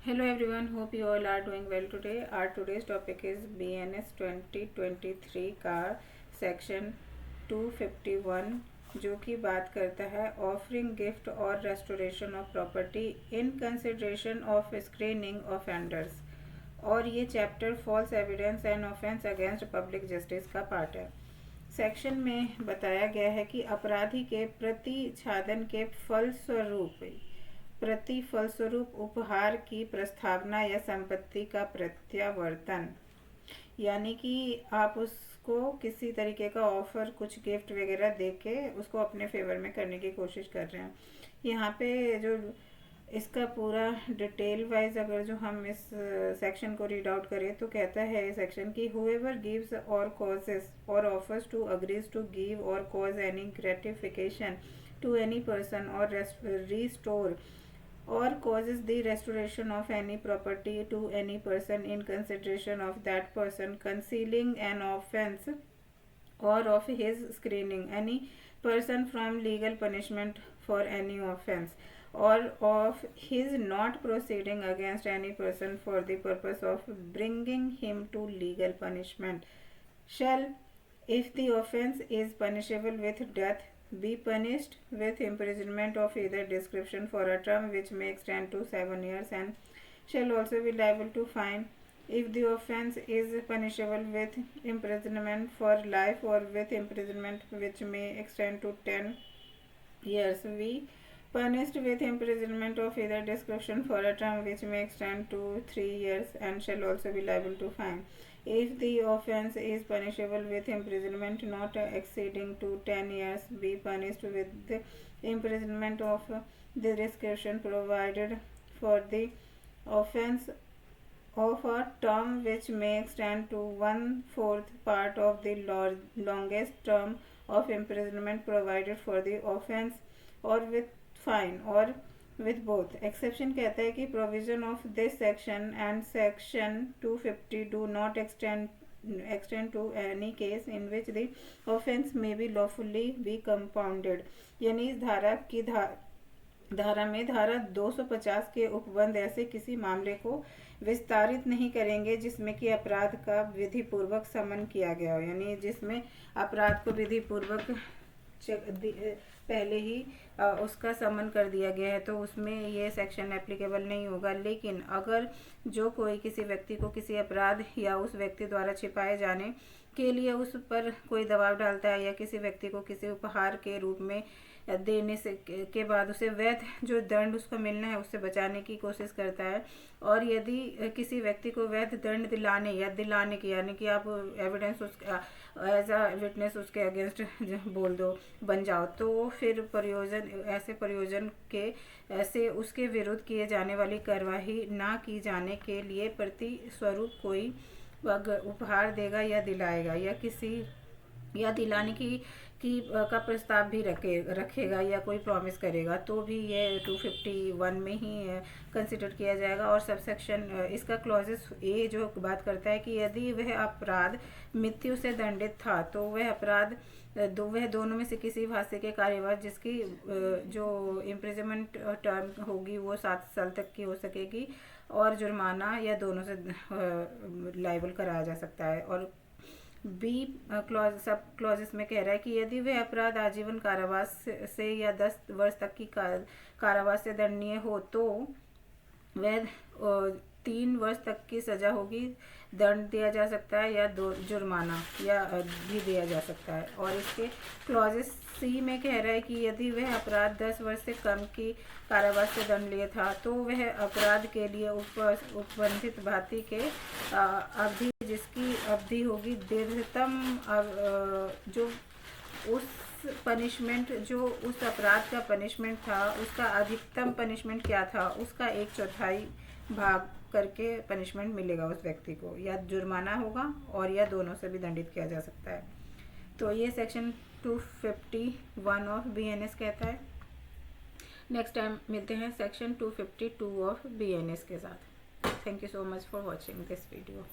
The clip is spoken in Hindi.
Hello everyone, hope you all are doing well today. Our today's topic is BNS 2023 का सेक्शन 251 जो कि बात करता है ऑफरिंग गिफ्ट और restoration of property in consideration of screening offenders. और ये chapter falls evidence and offence against public justice का पार्ट है। सेक्शन में बताया गया है कि अपराधी के प्रतिछादन के फलस्वरूप उपहार की प्रस्तावना या संपत्ति का प्रत्यावर्तन, यानी कि आप उसको किसी तरीके का ऑफर, कुछ गिफ्ट वगैरह दे के उसको अपने फेवर में करने की कोशिश कर रहे हैं। यहाँ पे जो इसका पूरा डिटेल वाइज अगर जो हम इस सेक्शन को रीड आउट करें तो कहता है सेक्शन की whoever gives or causes or offers to agrees to give or cause any gratification to any person or restore or causes the restoration of any property to any person in consideration of that person concealing an offence or of his screening any person from legal punishment for any offence or of his not proceeding against any person for the purpose of bringing him to legal punishment shall, if the offence is punishable with death, be punished with imprisonment of either description for a term which may extend to 7 years and shall also be liable to fine if the offence is punishable with imprisonment for life or with imprisonment which may extend to 10 years, be punished with imprisonment of either description for a term which may extend to 3 years and shall also be liable to fine if the offence is punishable with imprisonment not exceeding to 10 years, be punished with the imprisonment of the description provided for the offence of a term which may extend to 1/4 part of the longest term of imprisonment provided for the offence or with fine or with both. Exception कहता है कि provision of this section and section 250 do not extend to any case in which the offence may be lawfully be compounded, यानी इस धारा में धारा 250 के उपबंध ऐसे किसी मामले को विस्तारित नहीं करेंगे जिसमें कि अपराध का विधिपूर्वक समन किया गया हो, यानी जिसमें अपराध को विधिपूर्वक पहले ही उसका समन कर दिया गया है तो उसमें ये सेक्शन एप्लीकेबल नहीं होगा। लेकिन अगर जो कोई किसी व्यक्ति को किसी अपराध या उस व्यक्ति द्वारा छिपाए जाने के लिए उस पर कोई दबाव डालता है या किसी व्यक्ति को किसी उपहार के रूप में देने से के बाद उसे वैध जो दंड उसको मिलना है उससे बचाने की कोशिश करता है, और यदि किसी व्यक्ति को वैध दंड दिलाने की, यानी कि आप एविडेंस उसका एज अ विटनेस उसके अगेंस्ट बोल दो, बन जाओ, तो फिर ऐसे प्रयोजन के ऐसे उसके विरुद्ध किए जाने वाली कार्यवाही ना की जाने के लिए प्रति स्वरूप कोई उपहार देगा या दिलाएगा या दिलाने की का प्रस्ताव भी रखेगा या कोई प्रॉमिस करेगा तो भी ये 251 में ही कंसिडर किया जाएगा। और सबसेक्शन इसका क्लॉजेस ए जो बात करता है कि यदि वह अपराध मृत्यु से दंडित था तो वह अपराध वह दोनों में से किसी भाष्य के कार्यवाही जिसकी जो इम्प्रिजनमेंट टर्म होगी वो 7 साल तक की हो सकेगी और जुर्माना या दोनों से लाइबल कराया जा सकता है। और बी सब क्लॉजेस में कह रहा है कि यदि वह अपराध आजीवन कारावास से या 10 वर्ष तक की कारावास से दंडनीय हो तो वह 3 वर्ष तक की सजा होगी, दंड दिया जा सकता है या जुर्माना या भी दिया जा सकता है। और इसके क्लॉजेस सी में कह रहा है कि यदि वह अपराध 10 वर्ष से कम की कारावास से दंड लिया था तो वह अपराध के लिए उपबंधित भांति के अवधि जिसकी अवधि होगी दीर्घतम जो उस पनिशमेंट जो उस अपराध का पनिशमेंट था उसका अधिकतम पनिशमेंट क्या था उसका 1/4 भाग करके पनिशमेंट मिलेगा उस व्यक्ति को, या जुर्माना होगा और या दोनों से भी दंडित किया जा सकता है। तो ये सेक्शन 251 ऑफ BNS कहता है। नेक्स्ट टाइम मिलते हैं सेक्शन 252 ऑफ BNS के साथ। Thank you so much for watching this video.